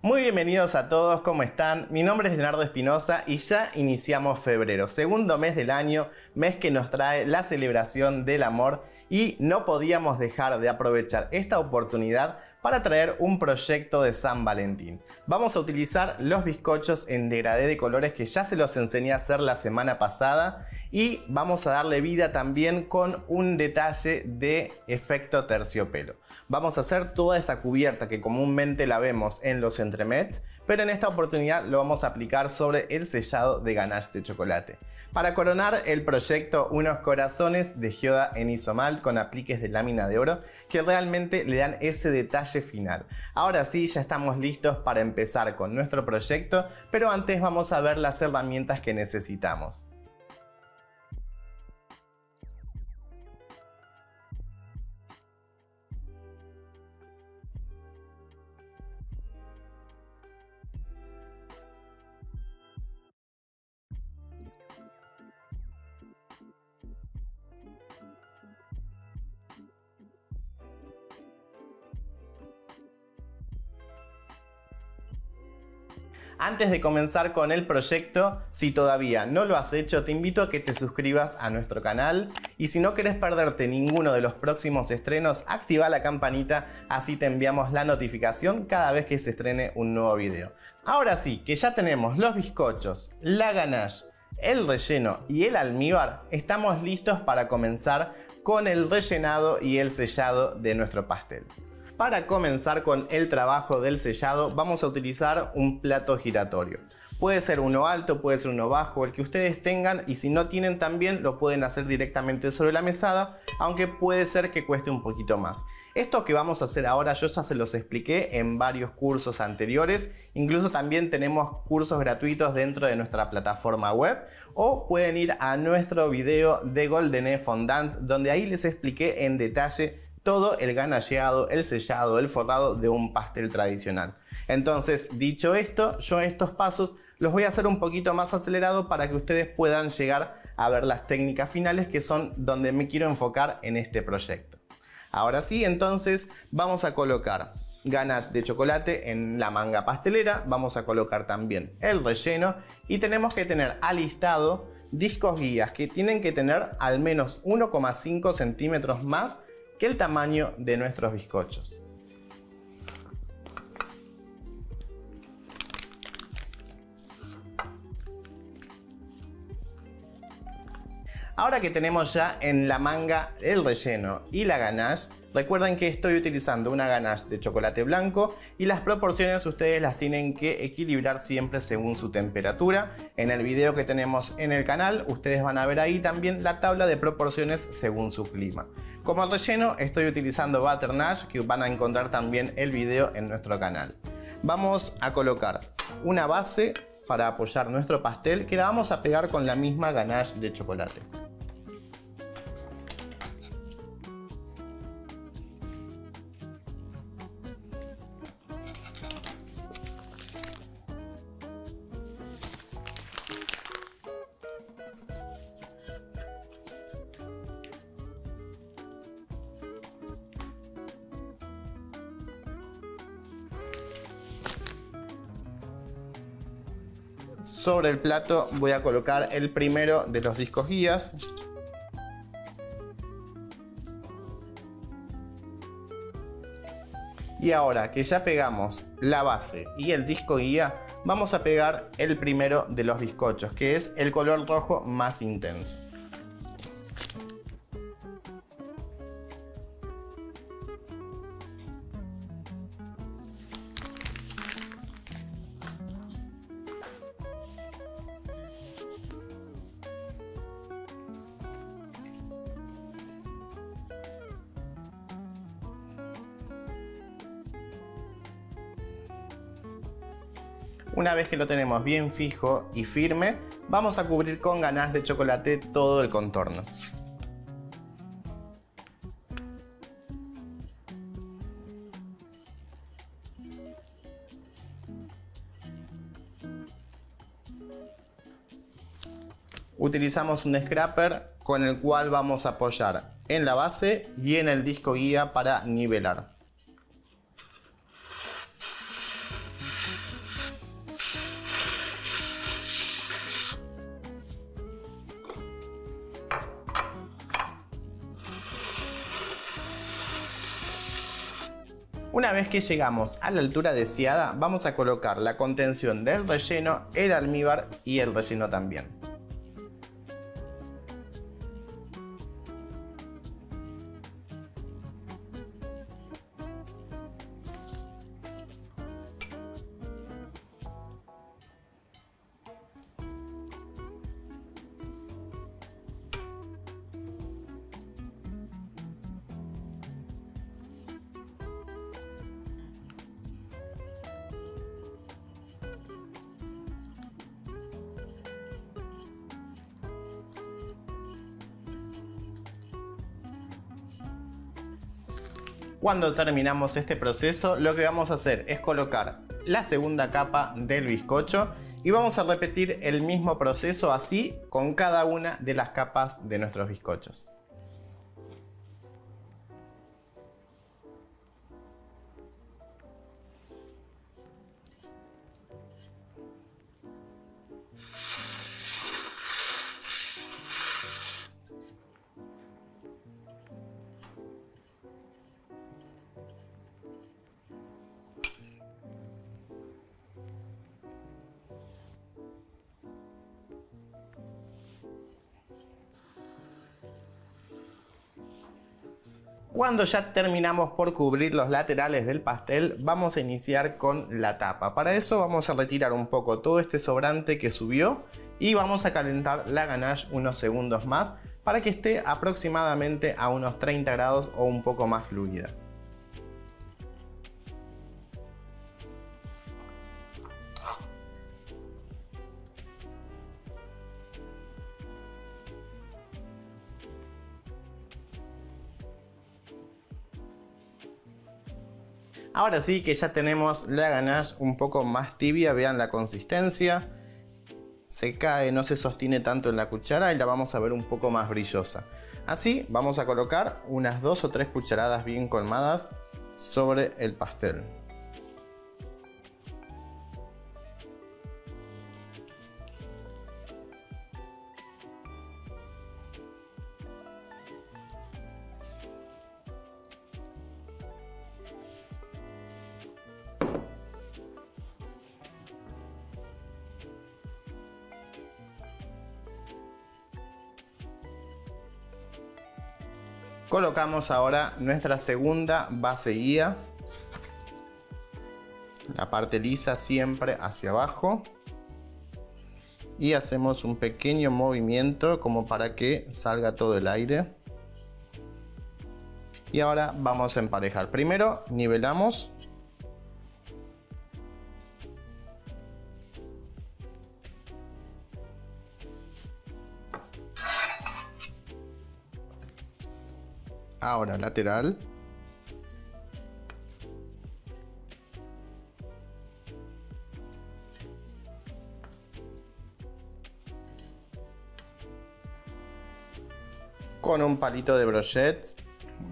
Muy bienvenidos a todos, ¿cómo están? Mi nombre es Leonardo Espinosa y ya iniciamos febrero, segundo mes del año, mes que nos trae la celebración del amor y no podíamos dejar de aprovechar esta oportunidad para traer un proyecto de San Valentín. Vamos a utilizar los bizcochos en degradé de colores que ya se los enseñé a hacer la semana pasada y vamos a darle vida también con un detalle de efecto terciopelo. Vamos a hacer toda esa cubierta que comúnmente la vemos en los entremets, pero en esta oportunidad lo vamos a aplicar sobre el sellado de ganache de chocolate. Para coronar el proyecto, unos corazones de Gioda en isomalt con apliques de lámina de oro que realmente le dan ese detalle final. Ahora sí, ya estamos listos para empezar con nuestro proyecto, pero antes vamos a ver las herramientas que necesitamos. Antes de comenzar con el proyecto, si todavía no lo has hecho, te invito a que te suscribas a nuestro canal y si no querés perderte ninguno de los próximos estrenos, activa la campanita, así te enviamos la notificación cada vez que se estrene un nuevo video. Ahora sí, que ya tenemos los bizcochos, la ganache, el relleno y el almíbar, estamos listos para comenzar con el rellenado y el sellado de nuestro pastel. Para comenzar con el trabajo del sellado vamos a utilizar un plato giratorio. Puede ser uno alto, puede ser uno bajo, el que ustedes tengan, y si no tienen también lo pueden hacer directamente sobre la mesada, aunque puede ser que cueste un poquito más. Esto que vamos a hacer ahora yo ya se los expliqué en varios cursos anteriores, incluso también tenemos cursos gratuitos dentro de nuestra plataforma web, o pueden ir a nuestro video de Goldene Fondant, donde ahí les expliqué en detalle todo el ganacheado, el sellado, el forrado de un pastel tradicional. Entonces, dicho esto, yo estos pasos los voy a hacer un poquito más acelerado para que ustedes puedan llegar a ver las técnicas finales, que son donde me quiero enfocar en este proyecto. Ahora sí, entonces vamos a colocar ganache de chocolate en la manga pastelera, vamos a colocar también el relleno y tenemos que tener alistado discos guías que tienen que tener al menos 1,5 centímetros más que el tamaño de nuestros bizcochos. Ahora que tenemos ya en la manga el relleno y la ganache, recuerden que estoy utilizando una ganache de chocolate blanco y las proporciones ustedes las tienen que equilibrar siempre según su temperatura. En el video que tenemos en el canal ustedes van a ver ahí también la tabla de proporciones según su clima. Como relleno estoy utilizando butternut, que van a encontrar también el video en nuestro canal. Vamos a colocar una base para apoyar nuestro pastel que la vamos a pegar con la misma ganache de chocolate. Sobre el plato voy a colocar el primero de los discos guías. Y ahora que ya pegamos la base y el disco guía, vamos a pegar el primero de los bizcochos, que es el color rojo más intenso. Una vez que lo tenemos bien fijo y firme, vamos a cubrir con ganache de chocolate todo el contorno. Utilizamos un scraper con el cual vamos a apoyar en la base y en el disco guía para nivelar. Una vez que llegamos a la altura deseada, vamos a colocar la contención del relleno, el almíbar y el relleno también. Cuando terminamos este proceso, lo que vamos a hacer es colocar la segunda capa del bizcocho y vamos a repetir el mismo proceso así con cada una de las capas de nuestros bizcochos. Cuando ya terminamos por cubrir los laterales del pastel, vamos a iniciar con la tapa. Para eso vamos a retirar un poco todo este sobrante que subió y vamos a calentar la ganache unos segundos más para que esté aproximadamente a unos 30 grados o un poco más fluida. Ahora sí que ya tenemos la ganache un poco más tibia, vean la consistencia. Se cae, no se sostiene tanto en la cuchara y la vamos a ver un poco más brillosa. Así vamos a colocar unas 2 o 3 cucharadas bien colmadas sobre el pastel. Colocamos ahora nuestra segunda base guía, la parte lisa siempre hacia abajo, y hacemos un pequeño movimiento como para que salga todo el aire. Y ahora vamos a emparejar. Primero nivelamos. Ahora lateral. Con un palito de brochette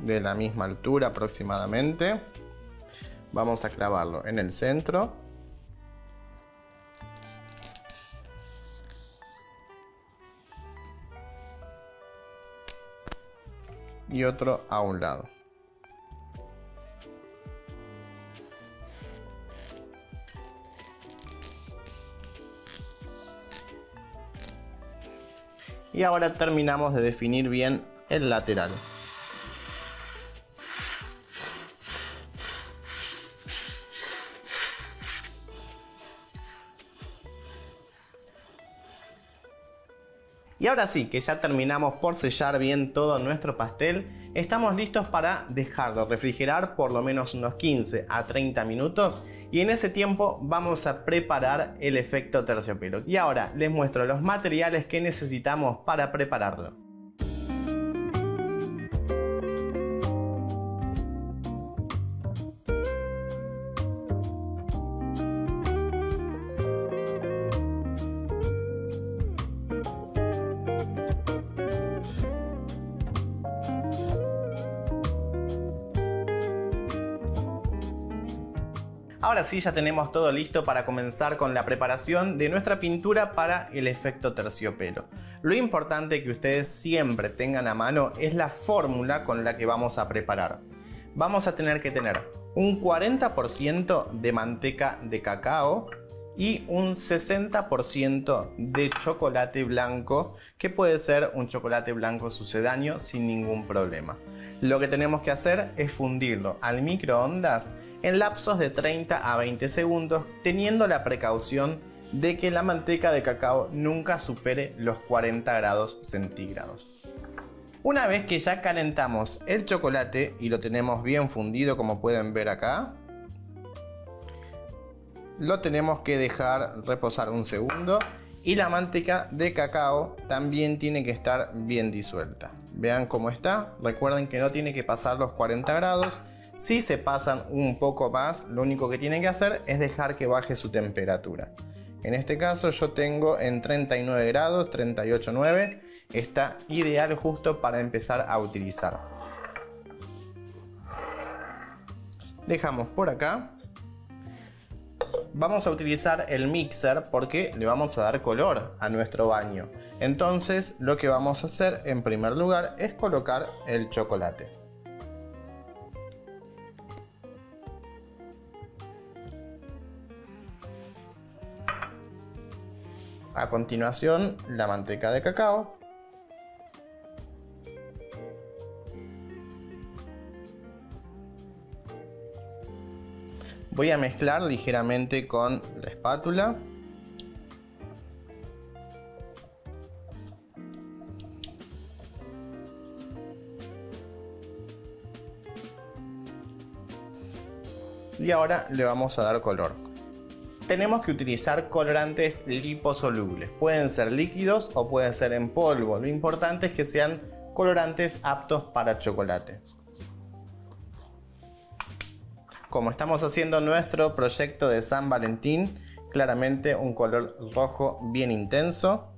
de la misma altura aproximadamente. Vamos a clavarlo en el centro. Y otro a un lado. Y ahora terminamos de definir bien el lateral. Y ahora sí, que ya terminamos por sellar bien todo nuestro pastel, estamos listos para dejarlo refrigerar por lo menos unos 15 a 30 minutos y en ese tiempo vamos a preparar el efecto terciopelo. Y ahora les muestro los materiales que necesitamos para prepararlo. Ahora sí, ya tenemos todo listo para comenzar con la preparación de nuestra pintura para el efecto terciopelo. Lo importante que ustedes siempre tengan a mano es la fórmula con la que vamos a preparar. vamos a tener que tener un 40% de manteca de cacao y un 60% de chocolate blanco, que puede ser un chocolate blanco sucedáneo sin ningún problema. Lo que tenemos que hacer es fundirlo al microondas en lapsos de 30 a 20 segundos, teniendo la precaución de que la manteca de cacao nunca supere los 40 grados centígrados. Una vez que ya calentamos el chocolate y lo tenemos bien fundido, como pueden ver acá, lo tenemos que dejar reposar un segundo y la manteca de cacao también tiene que estar bien disuelta. Vean cómo está. Recuerden que no tiene que pasar los 40 grados. Si se pasan un poco más, lo único que tienen que hacer es dejar que baje su temperatura. En este caso yo tengo en 39 grados, 38,9. Está ideal justo para empezar a utilizar. Dejamos por acá. Vamos a utilizar el mixer porque le vamos a dar color a nuestro baño. Entonces lo que vamos a hacer en primer lugar es colocar el chocolate. A continuación, la manteca de cacao. Voy a mezclar ligeramente con la espátula. Y ahora le vamos a dar color. Tenemos que utilizar colorantes liposolubles. Pueden ser líquidos o pueden ser en polvo. Lo importante es que sean colorantes aptos para chocolate. Como estamos haciendo nuestro proyecto de San Valentín, claramente un color rojo bien intenso.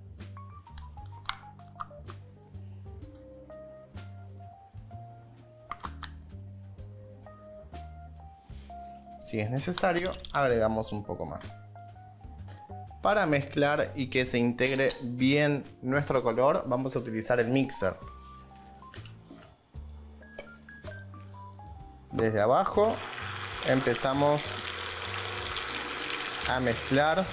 Si es necesario, agregamos un poco más. Para mezclar y que se integre bien nuestro color, vamos a utilizar el mixer. Desde abajo empezamos a mezclar.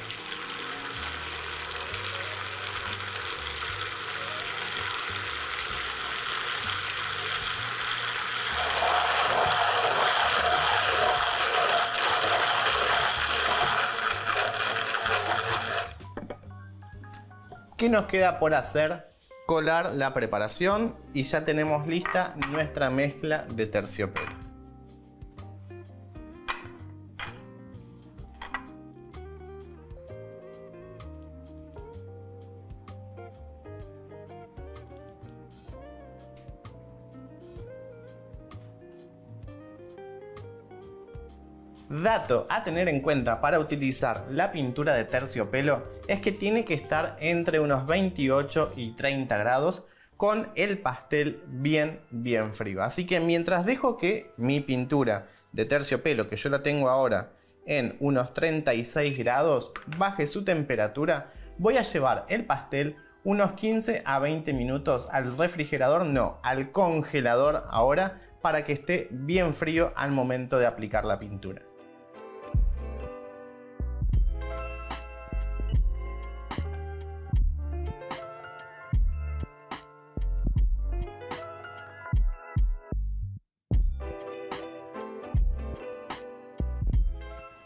¿Qué nos queda por hacer? Colar la preparación y ya tenemos lista nuestra mezcla de terciopelo. Dato a tener en cuenta para utilizar la pintura de terciopelo es que tiene que estar entre unos 28 y 30 grados con el pastel bien frío. Así que mientras dejo que mi pintura de terciopelo, que yo la tengo ahora en unos 36 grados, baje su temperatura, voy a llevar el pastel unos 15 a 20 minutos al refrigerador, no, al congelador ahora, para que esté bien frío al momento de aplicar la pintura.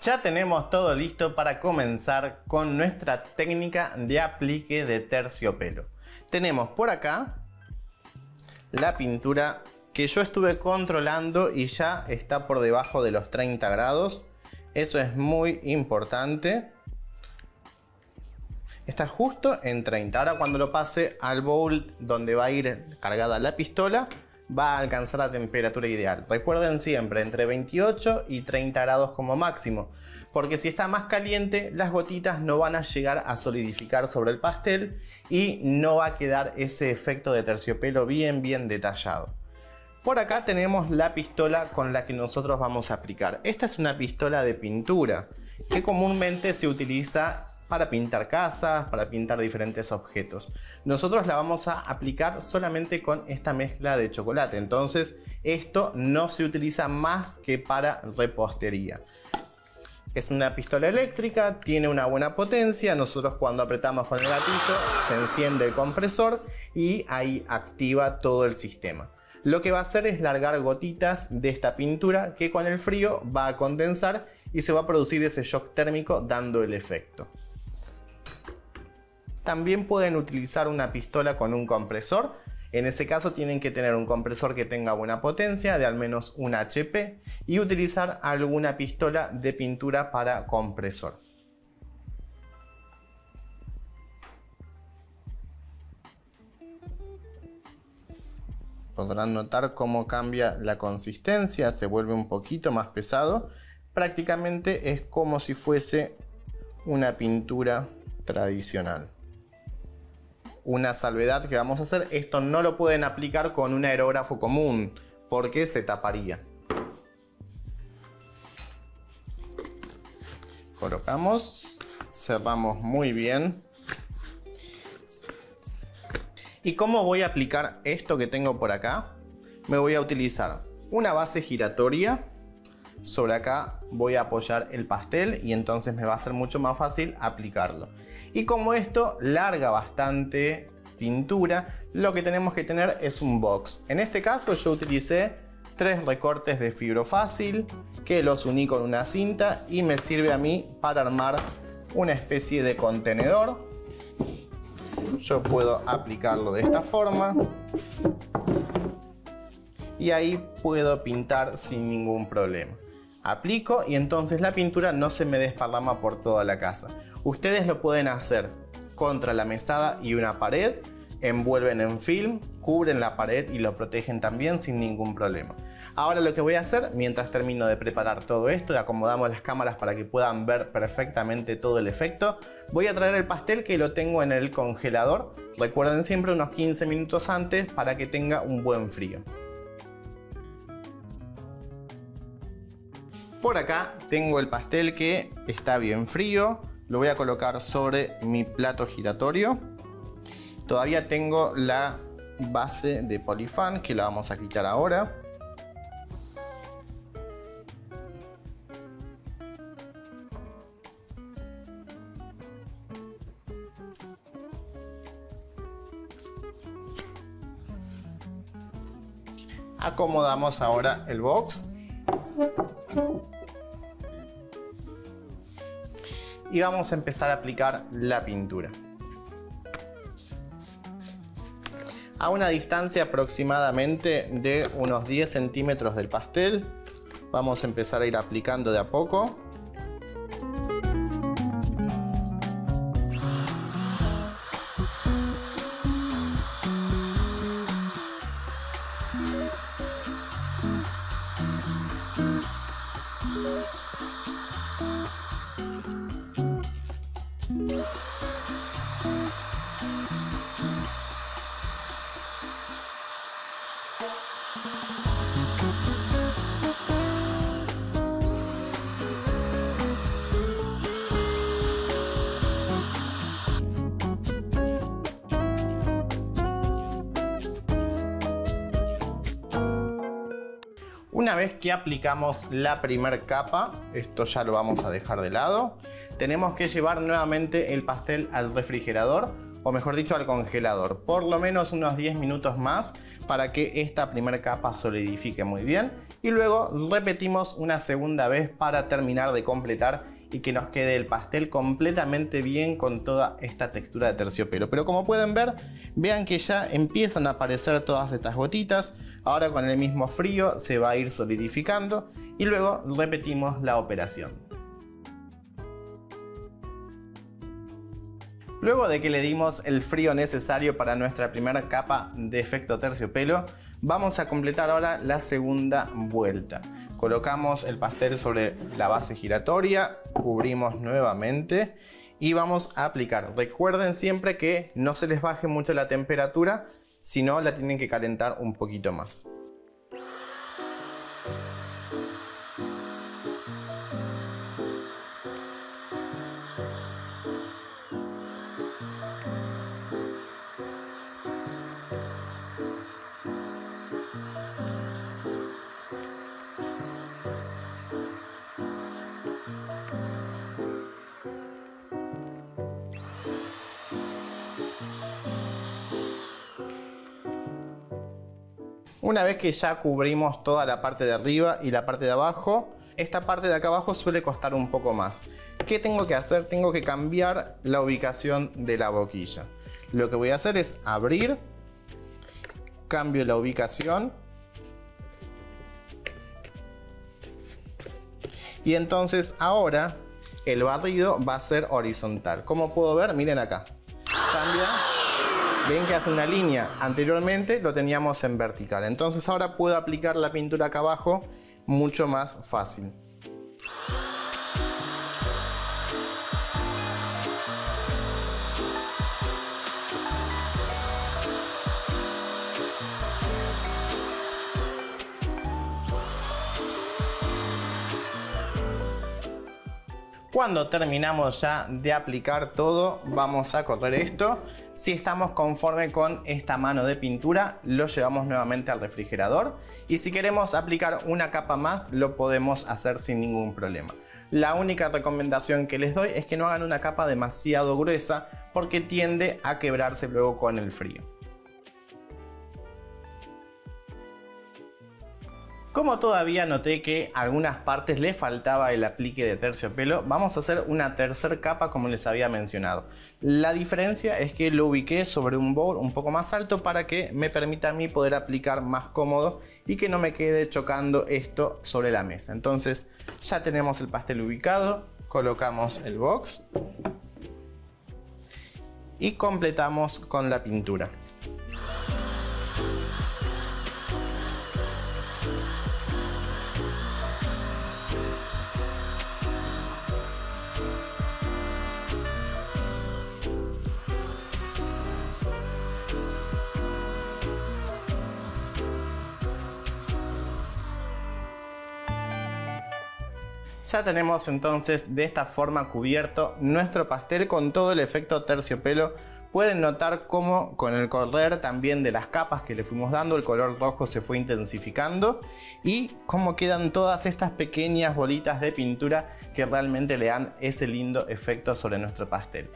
Ya tenemos todo listo para comenzar con nuestra técnica de aplique de terciopelo. Tenemos por acá la pintura que yo estuve controlando y ya está por debajo de los 30 grados. Eso es muy importante. Está justo en 30. Ahora cuando lo pase al bowl donde va a ir cargada la pistola, va a alcanzar la temperatura ideal. Recuerden siempre entre 28 y 30 grados como máximo, porque si está más caliente las gotitas no van a llegar a solidificar sobre el pastel y no va a quedar ese efecto de terciopelo bien detallado. Por acá tenemos la pistola con la que nosotros vamos a aplicar. Esta es una pistola de pintura que comúnmente se utiliza para pintar casas, para pintar diferentes objetos. Nosotros la vamos a aplicar solamente con esta mezcla de chocolate, entonces esto no se utiliza más que para repostería. Es una pistola eléctrica, tiene una buena potencia. Nosotros cuando apretamos con el gatillo se enciende el compresor y ahí activa todo el sistema. Lo que va a hacer es largar gotitas de esta pintura que con el frío va a condensar y se va a producir ese shock térmico dando el efecto. También pueden utilizar una pistola con un compresor. En ese caso tienen que tener un compresor que tenga buena potencia, de al menos 1 HP, y utilizar alguna pistola de pintura para compresor. Podrán notar cómo cambia la consistencia, se vuelve un poquito más pesado. Prácticamente es como si fuese una pintura tradicional. Una salvedad que vamos a hacer, esto no lo pueden aplicar con un aerógrafo común porque se taparía. Colocamos, cerramos muy bien. ¿Y cómo voy a aplicar esto que tengo por acá? Me voy a utilizar una base giratoria. Sobre acá voy a apoyar el pastel y entonces me va a ser mucho más fácil aplicarlo. Y como esto larga bastante pintura, lo que tenemos que tener es un box. En este caso yo utilicé 3 recortes de fibrofácil que los uní con una cinta y me sirve a mí para armar una especie de contenedor. Yo puedo aplicarlo de esta forma y ahí puedo pintar sin ningún problema. Aplico y entonces la pintura no se me desparrama por toda la casa. Ustedes lo pueden hacer contra la mesada y una pared, envuelven en film, cubren la pared y lo protegen también sin ningún problema. Ahora lo que voy a hacer, mientras termino de preparar todo esto y acomodamos las cámaras para que puedan ver perfectamente todo el efecto, voy a traer el pastel que lo tengo en el congelador. Recuerden siempre unos 15 minutos antes para que tenga un buen frío. Por acá tengo el pastel que está bien frío. Lo voy a colocar sobre mi plato giratorio. Todavía tengo la base de Polifan que la vamos a quitar ahora. Acomodamos ahora el box. Y vamos a empezar a aplicar la pintura. A una distancia aproximadamente de unos 10 centímetros del pastel, vamos a empezar a ir aplicando de a poco. Una vez que aplicamos la primera capa, esto ya lo vamos a dejar de lado, tenemos que llevar nuevamente el pastel al refrigerador, o mejor dicho al congelador, por lo menos unos 10 minutos más para que esta primera capa solidifique muy bien y luego repetimos una segunda vez para terminar de completar y que nos quede el pastel completamente bien con toda esta textura de terciopelo. Pero como pueden ver, vean que ya empiezan a aparecer todas estas gotitas. Ahora con el mismo frío se va a ir solidificando y luego repetimos la operación. Luego de que le dimos el frío necesario para nuestra primera capa de efecto terciopelo, vamos a completar ahora la segunda vuelta. Colocamos el pastel sobre la base giratoria, cubrimos nuevamente y vamos a aplicar. Recuerden siempre que no se les baje mucho la temperatura, sino la tienen que calentar un poquito más. Una vez que ya cubrimos toda la parte de arriba y la parte de abajo, esta parte de acá abajo suele costar un poco más. ¿Qué tengo que hacer? Tengo que cambiar la ubicación de la boquilla. Lo que voy a hacer es abrir, cambio la ubicación y entonces ahora el barrido va a ser horizontal. Como puedo ver, miren acá. Cambia. Ven que hace una línea. Anteriormente lo teníamos en vertical. Entonces ahora puedo aplicar la pintura acá abajo mucho más fácil. Cuando terminamos ya de aplicar todo, vamos a correr esto. Si estamos conforme con esta mano de pintura, lo llevamos nuevamente al refrigerador. Y si queremos aplicar una capa más, lo podemos hacer sin ningún problema. La única recomendación que les doy es que no hagan una capa demasiado gruesa porque tiende a quebrarse luego con el frío. Como todavía noté que a algunas partes le faltaba el aplique de terciopelo, vamos a hacer una tercera capa como les había mencionado. La diferencia es que lo ubiqué sobre un bowl un poco más alto para que me permita a mí poder aplicar más cómodo y que no me quede chocando esto sobre la mesa. Entonces ya tenemos el pastel ubicado, colocamos el box y completamos con la pintura. Ya tenemos entonces de esta forma cubierto nuestro pastel con todo el efecto terciopelo. Pueden notar cómo con el correr también de las capas que le fuimos dando, el color rojo se fue intensificando y cómo quedan todas estas pequeñas bolitas de pintura que realmente le dan ese lindo efecto sobre nuestro pastel.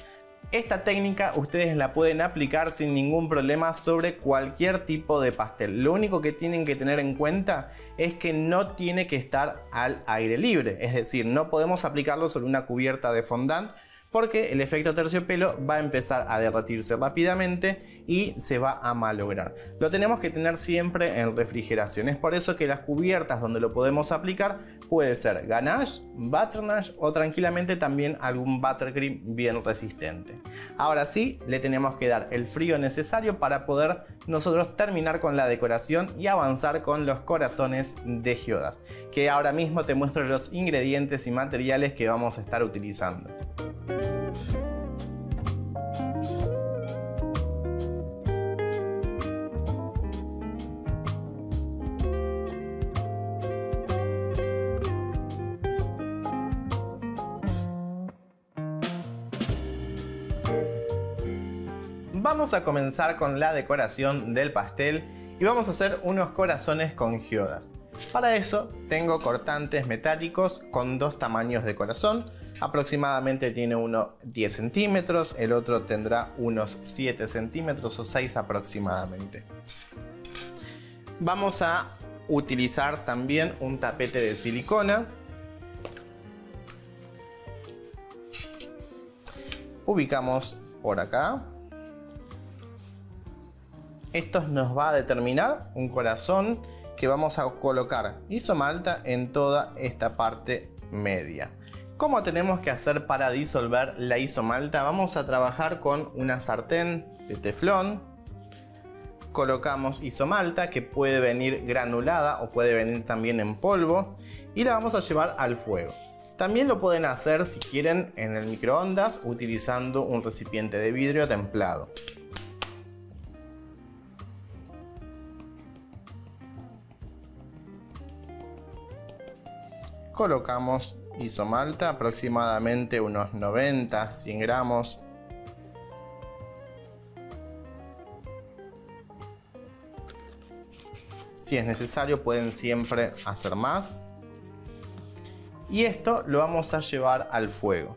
Esta técnica ustedes la pueden aplicar sin ningún problema sobre cualquier tipo de pastel. Lo único que tienen que tener en cuenta es que no tiene que estar al aire libre. Es decir, no podemos aplicarlo sobre una cubierta de fondant porque el efecto terciopelo va a empezar a derretirse rápidamente y se va a malograr. Lo tenemos que tener siempre en refrigeración. Es por eso que las cubiertas donde lo podemos aplicar puede ser ganache, butternut o tranquilamente también algún buttercream bien resistente. Ahora sí, le tenemos que dar el frío necesario para poder nosotros terminar con la decoración y avanzar con los corazones de geodas, que ahora mismo te muestro los ingredientes y materiales que vamos a estar utilizando. Vamos a comenzar con la decoración del pastel y vamos a hacer unos corazones con geodas. Para eso tengo cortantes metálicos con dos tamaños de corazón. Aproximadamente tiene uno 10 centímetros, el otro tendrá unos 7 centímetros o 6 aproximadamente. Vamos a utilizar también un tapete de silicona. Ubicamos por acá. Esto nos va a determinar un corazón que vamos a colocar isomalta en toda esta parte media. ¿Cómo tenemos que hacer para disolver la isomalta? Vamos a trabajar con una sartén de teflón. Colocamos isomalta que puede venir granulada o puede venir también en polvo y la vamos a llevar al fuego. También lo pueden hacer si quieren en el microondas utilizando un recipiente de vidrio templado. Colocamos isomalta, aproximadamente unos 90-100 gramos. Si es necesario pueden siempre hacer más. Y esto lo vamos a llevar al fuego.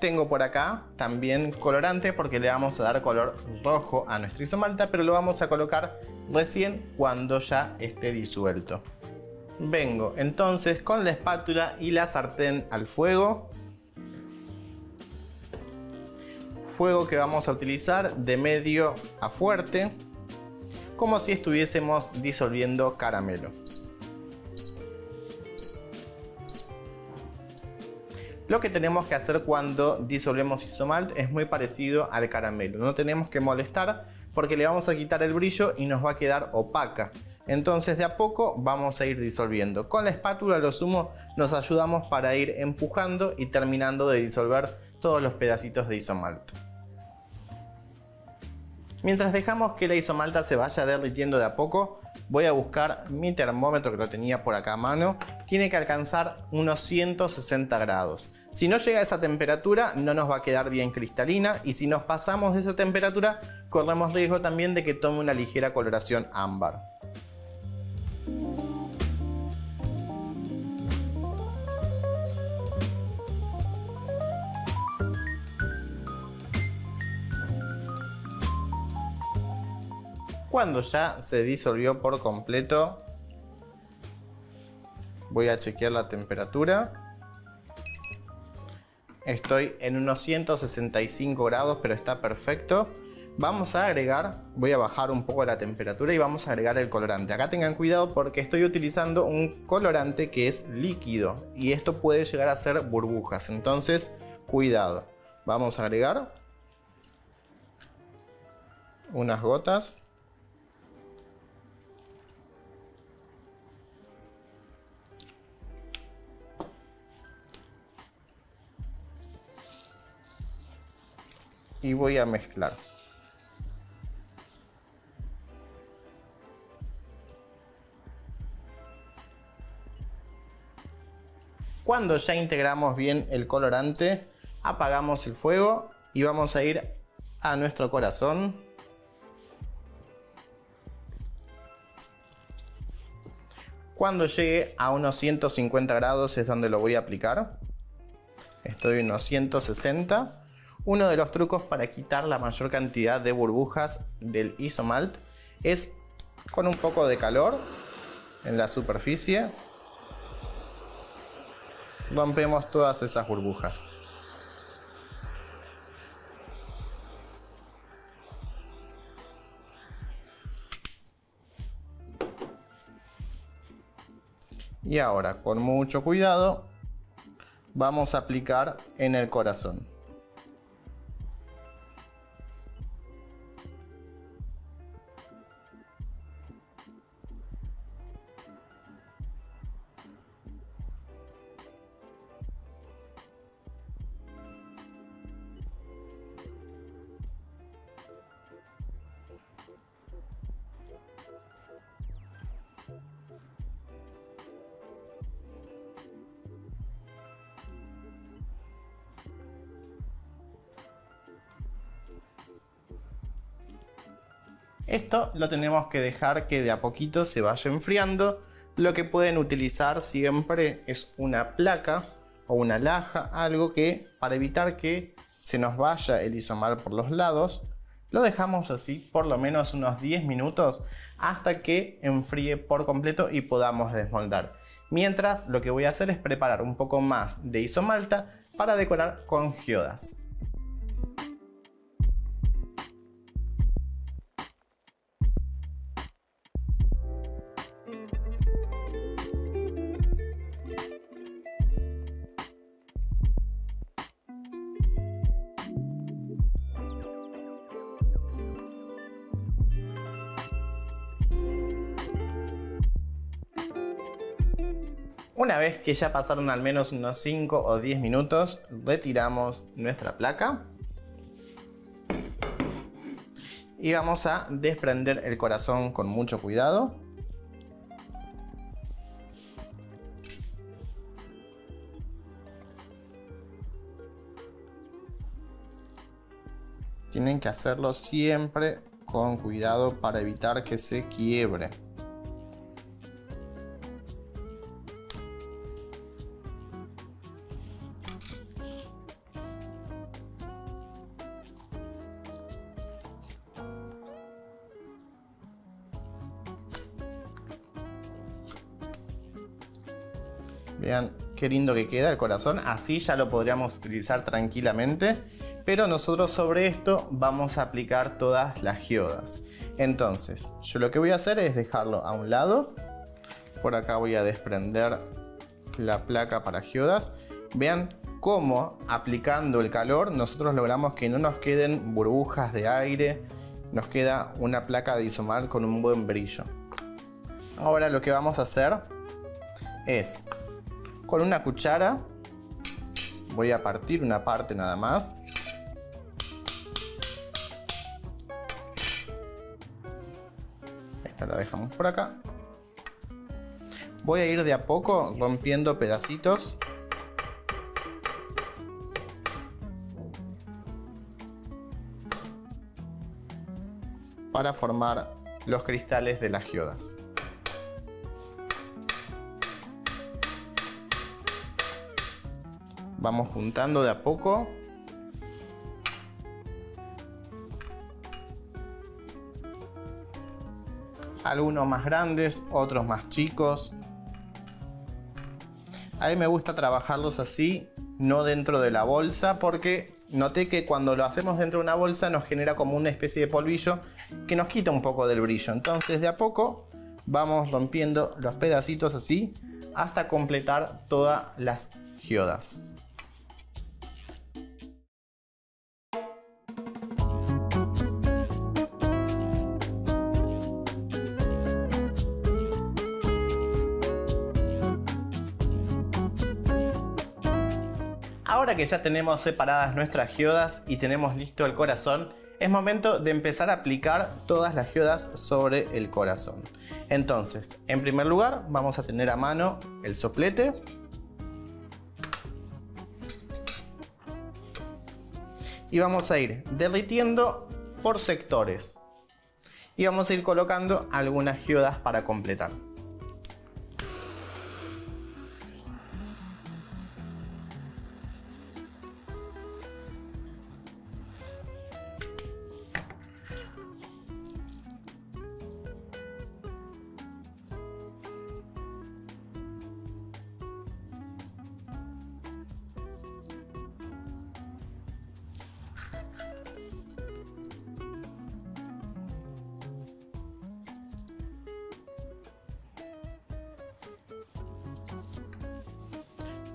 Tengo por acá también colorante porque le vamos a dar color rojo a nuestra isomalta, pero lo vamos a colocar recién cuando ya esté disuelto. Vengo entonces con la espátula y la sartén al fuego. Fuego que vamos a utilizar de medio a fuerte, como si estuviésemos disolviendo caramelo. Lo que tenemos que hacer cuando disolvemos isomalt es muy parecido al caramelo. No tenemos que molestar porque le vamos a quitar el brillo y nos va a quedar opaca. Entonces de a poco vamos a ir disolviendo. Con la espátula a lo sumo nos ayudamos para ir empujando y terminando de disolver todos los pedacitos de isomalt. Mientras dejamos que la isomalta se vaya derritiendo de a poco, voy a buscar mi termómetro que lo tenía por acá a mano. Tiene que alcanzar unos 160 grados. Si no llega a esa temperatura no nos va a quedar bien cristalina, y si nos pasamos de esa temperatura corremos riesgo también de que tome una ligera coloración ámbar. Cuando ya se disolvió por completo, voy a chequear la temperatura. Estoy en unos 165 grados, pero está perfecto. Vamos a agregar, voy a bajar un poco la temperatura y vamos a agregar el colorante. Acá tengan cuidado porque estoy utilizando un colorante que es líquido y esto puede llegar a ser burbujas, entonces cuidado. Vamos a agregar unas gotas. Y voy a mezclar. Cuando ya integramos bien el colorante, apagamos el fuego y vamos a ir a nuestro corazón. Cuando llegue a unos 150 grados es donde lo voy a aplicar. Estoy en unos 160. Uno de los trucos para quitar la mayor cantidad de burbujas del isomalt es con un poco de calor en la superficie. Rompemos todas esas burbujas. Y ahora, con mucho cuidado, vamos a aplicar en el corazón. Esto lo tenemos que dejar que de a poquito se vaya enfriando. Lo que pueden utilizar siempre es una placa o una laja, algo que para evitar que se nos vaya el isomalt por los lados, lo dejamos así por lo menos unos 10 minutos hasta que enfríe por completo y podamos desmoldar. Mientras, lo que voy a hacer es preparar un poco más de isomalta para decorar con geodas. Una vez que ya pasaron al menos unos 5 o 10 minutos, retiramos nuestra placa y vamos a desprender el corazón con mucho cuidado. Tienen que hacerlo siempre con cuidado para evitar que se quiebre. Vean qué lindo que queda el corazón. Así ya lo podríamos utilizar tranquilamente. Pero nosotros sobre esto vamos a aplicar todas las geodas. Entonces, yo lo que voy a hacer es dejarlo a un lado. Por acá voy a desprender la placa para geodas. Vean cómo aplicando el calor nosotros logramos que no nos queden burbujas de aire. Nos queda una placa de isomar con un buen brillo. Ahora lo que vamos a hacer es, con una cuchara, voy a partir una parte nada más. Esta la dejamos por acá. Voy a ir de a poco rompiendo pedacitos. Para formar los cristales de las geodas. Vamos juntando de a poco. Algunos más grandes, otros más chicos. A mí me gusta trabajarlos así, no dentro de la bolsa, porque noté que cuando lo hacemos dentro de una bolsa nos genera como una especie de polvillo que nos quita un poco del brillo. Entonces de a poco vamos rompiendo los pedacitos así hasta completar todas las geodas. Ahora que ya tenemos separadas nuestras geodas y tenemos listo el corazón, es momento de empezar a aplicar todas las geodas sobre el corazón. Entonces, en primer lugar, vamos a tener a mano el soplete. Y vamos a ir derritiendo por sectores. Y vamos a ir colocando algunas geodas para completar.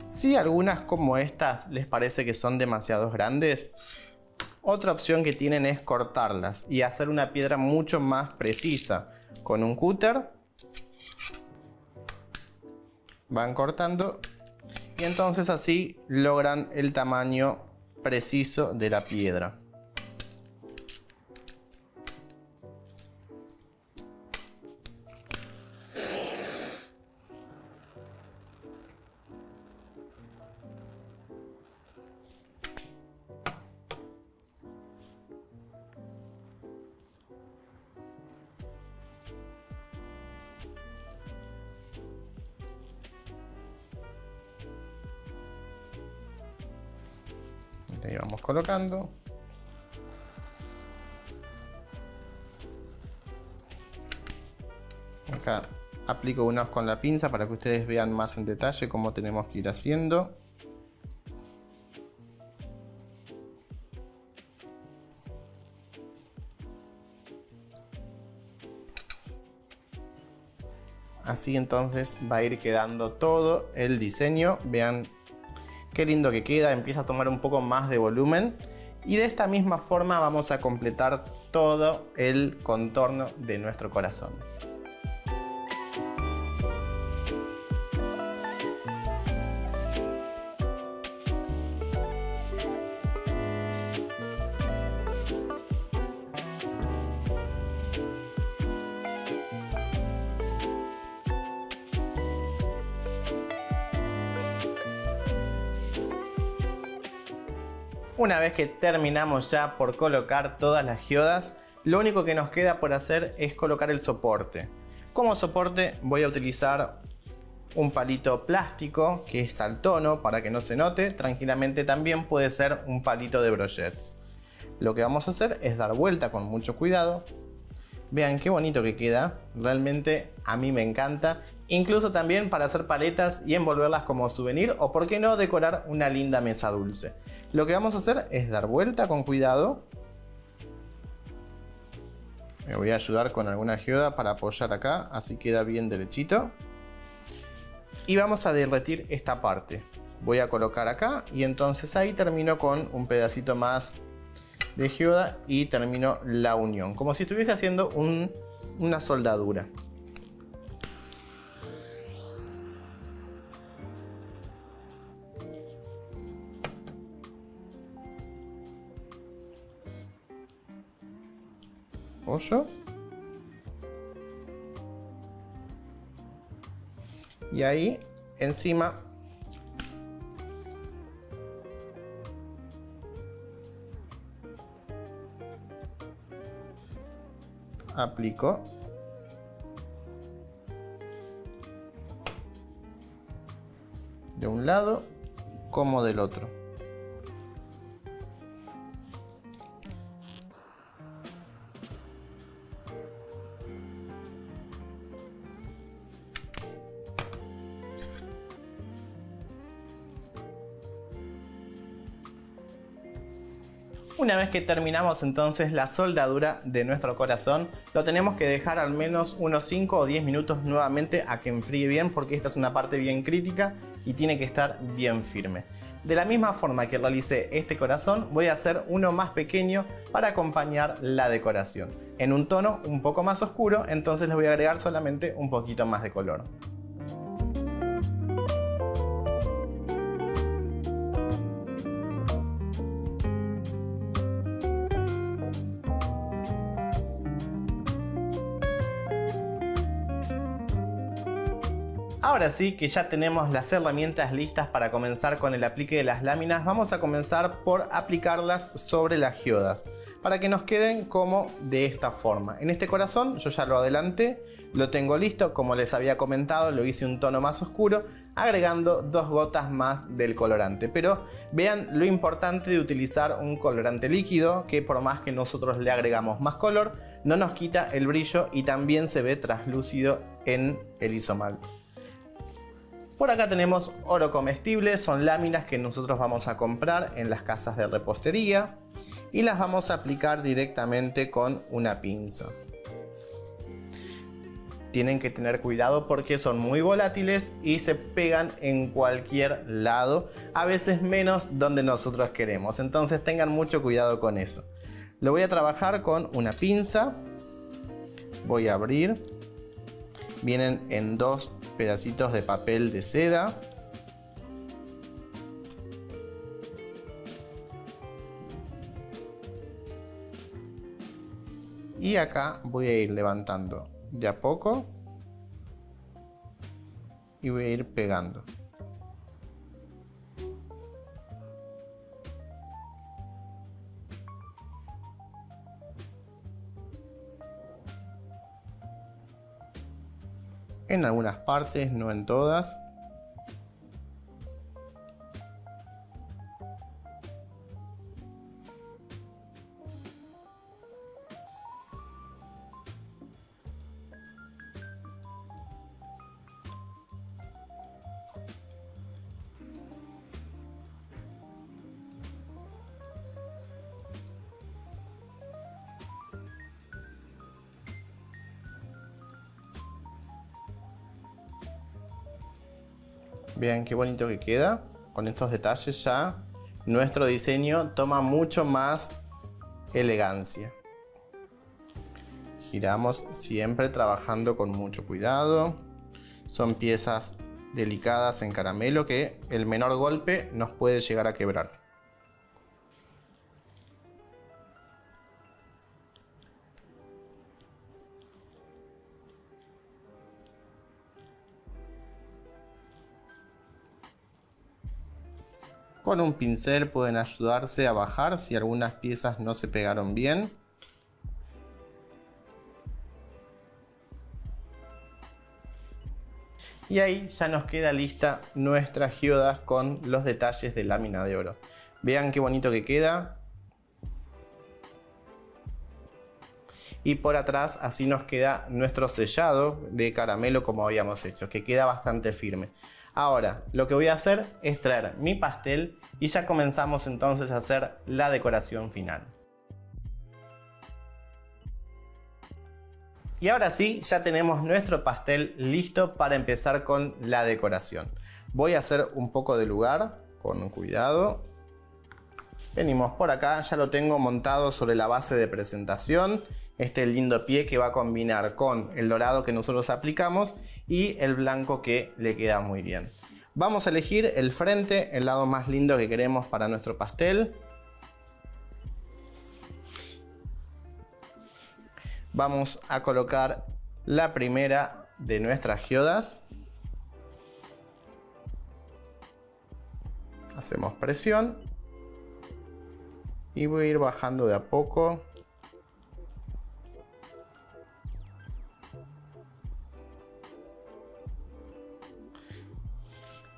Si algunas como estas les parece que son demasiado grandes, otra opción que tienen es cortarlas y hacer una piedra mucho más precisa. Con un cúter van cortando y entonces así logran el tamaño preciso de la piedra. Ahí vamos colocando. Acá aplico unas con la pinza para que ustedes vean más en detalle cómo tenemos que ir haciendo. Así entonces va a ir quedando todo el diseño. Vean qué lindo que queda, empieza a tomar un poco más de volumen. Y de esta misma forma vamos a completar todo el contorno de nuestro corazón. Una vez que terminamos ya por colocar todas las geodas, lo único que nos queda por hacer es colocar el soporte. Como soporte voy a utilizar un palito plástico que es al tono para que no se note. Tranquilamente también puede ser un palito de brochets. Lo que vamos a hacer es dar vuelta con mucho cuidado. Vean qué bonito que queda, realmente a mí me encanta. incluso también para hacer paletas y envolverlas como souvenir, o por qué no decorar una linda mesa dulce. Lo que vamos a hacer es dar vuelta con cuidado. Me voy a ayudar con alguna geoda para apoyar acá, así queda bien derechito. Y vamos a derretir esta parte. Voy a colocar acá y entonces ahí termino con un pedacito más de geoda y termino la unión, como si estuviese haciendo una soldadura. Apoyo. Y ahí encima aplico de un lado como del otro. Una vez que terminamos entonces la soldadura de nuestro corazón, lo tenemos que dejar al menos unos 5 o 10 minutos nuevamente a que enfríe bien, porque esta es una parte bien crítica y tiene que estar bien firme. De la misma forma que realicé este corazón, voy a hacer uno más pequeño para acompañar la decoración. En un tono un poco más oscuro, entonces les voy a agregar solamente un poquito más de color. Ahora sí que ya tenemos las herramientas listas para comenzar con el aplique de las láminas, vamos a comenzar por aplicarlas sobre las geodas para que nos queden como de esta forma. En este corazón yo ya lo adelanté, lo tengo listo, como les había comentado, lo hice un tono más oscuro, agregando 2 gotas más del colorante. Pero vean lo importante de utilizar un colorante líquido, que por más que nosotros le agregamos más color, no nos quita el brillo y también se ve traslúcido en el isomal. Por acá tenemos oro comestible, son láminas que nosotros vamos a comprar en las casas de repostería y las vamos a aplicar directamente con una pinza. Tienen que tener cuidado porque son muy volátiles y se pegan en cualquier lado, a veces menos donde nosotros queremos, entonces tengan mucho cuidado con eso. Lo voy a trabajar con una pinza, voy a abrir, vienen en 2 pedacitos de papel de seda. Y acá voy a ir levantando de a poco y voy a ir pegando. En algunas partes, no en todas. Vean qué bonito que queda. Con estos detalles ya nuestro diseño toma mucho más elegancia. Giramos siempre trabajando con mucho cuidado. Son piezas delicadas en caramelo que el menor golpe nos puede llegar a quebrar. Con un pincel pueden ayudarse a bajar si algunas piezas no se pegaron bien. Y ahí ya nos queda lista nuestra geoda con los detalles de lámina de oro. Vean qué bonito que queda. y por atrás así nos queda nuestro sellado de caramelo como habíamos hecho, que queda bastante firme. Ahora lo que voy a hacer es traer mi pastel y ya comenzamos entonces a hacer la decoración final. Y ahora sí, ya tenemos nuestro pastel listo para empezar con la decoración. Voy a hacer un poco de lugar, con cuidado. Venimos por acá, ya lo tengo montado sobre la base de presentación. Este lindo pie que va a combinar con el dorado que nosotros aplicamos y el blanco que le queda muy bien. Vamos a elegir el frente, el lado más lindo que queremos para nuestro pastel. Vamos a colocar la primera de nuestras geodas. Hacemos presión y voy a ir bajando de a poco.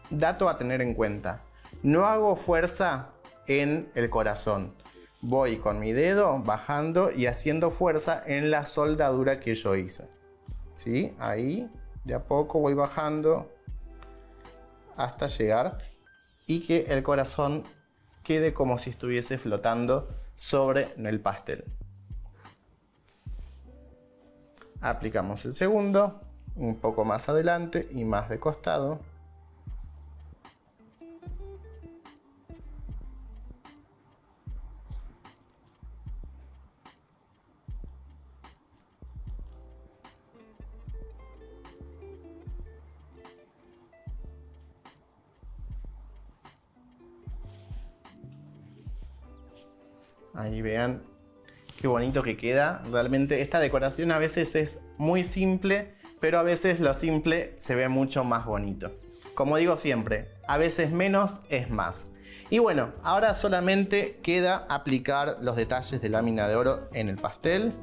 Dato a tener en cuenta: no hago fuerza en el corazón. Voy con mi dedo bajando y haciendo fuerza en la soldadura que yo hice. ¿Sí? Ahí de a poco voy bajando hasta llegar y que el corazón quede como si estuviese flotando sobre el pastel. Aplicamos el segundo, un poco más adelante y más de costado. Ahí vean qué bonito que queda. Realmente esta decoración a veces es muy simple, pero a veces lo simple se ve mucho más bonito. Como digo siempre, a veces menos es más. Y bueno, ahora solamente queda aplicar los detalles de lámina de oro en el pastel.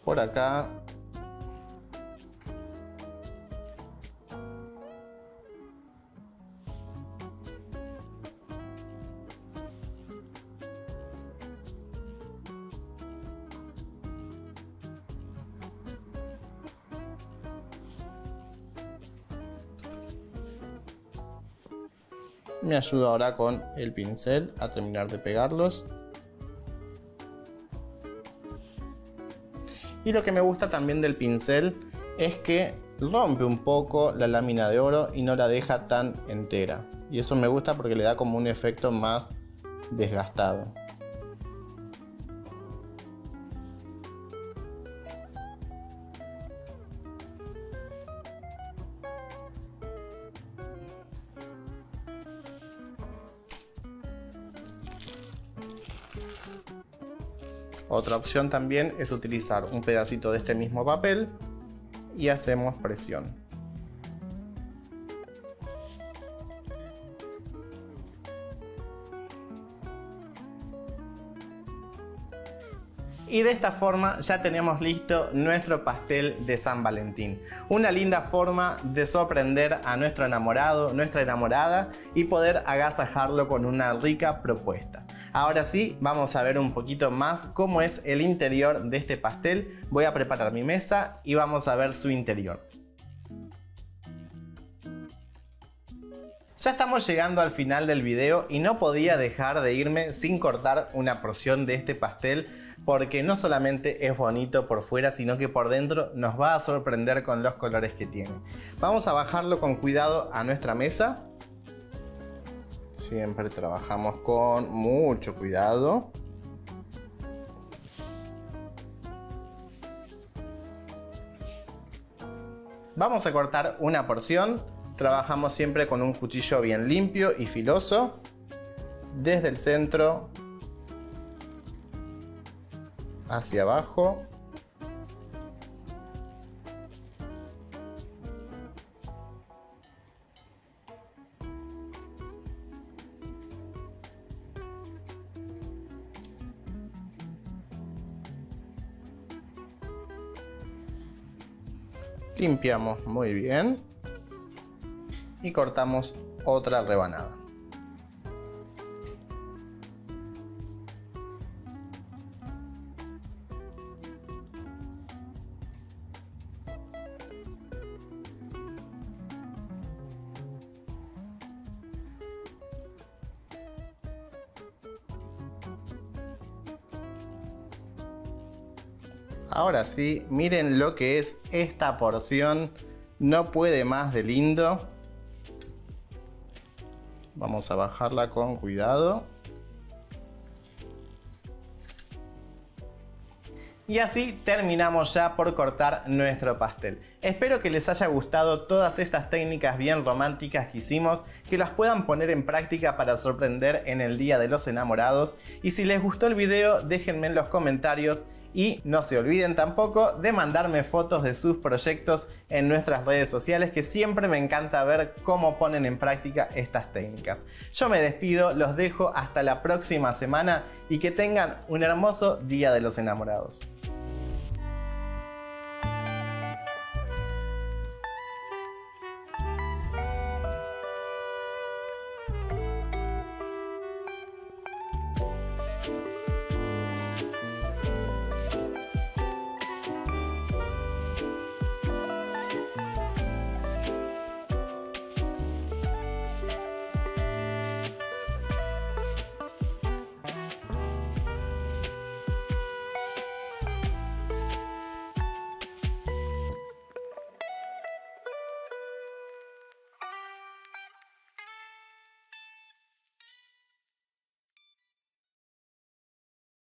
Por acá. Me ayudo ahora con el pincel a terminar de pegarlos. Y lo que me gusta también del pincel es que rompe un poco la lámina de oro y no la deja tan entera. Y eso me gusta porque le da como un efecto más desgastado. Otra opción también es utilizar un pedacito de este mismo papel y hacemos presión. Y de esta forma ya tenemos listo nuestro pastel de San Valentín. Una linda forma de sorprender a nuestro enamorado, nuestra enamorada y poder agasajarlo con una rica propuesta. Ahora sí, vamos a ver un poquito más cómo es el interior de este pastel. Voy a preparar mi mesa y vamos a ver su interior. Ya estamos llegando al final del video y no podía dejar de irme sin cortar una porción de este pastel porque no solamente es bonito por fuera, sino que por dentro nos va a sorprender con los colores que tiene. Vamos a bajarlo con cuidado a nuestra mesa. Siempre trabajamos con mucho cuidado. Vamos a cortar una porción. Trabajamos siempre con un cuchillo bien limpio y filoso. Desde el centro hacia abajo. Limpiamos muy bien y cortamos otra rebanada. Ahora sí, miren lo que es esta porción. No puede más de lindo. Vamos a bajarla con cuidado. Y así terminamos ya por cortar nuestro pastel. Espero que les haya gustado todas estas técnicas bien románticas que hicimos, que las puedan poner en práctica para sorprender en el Día de los Enamorados. Y si les gustó el video, déjenme en los comentarios y no se olviden tampoco de mandarme fotos de sus proyectos en nuestras redes sociales, que siempre me encanta ver cómo ponen en práctica estas técnicas. Yo me despido, los dejo hasta la próxima semana y que tengan un hermoso Día de los Enamorados.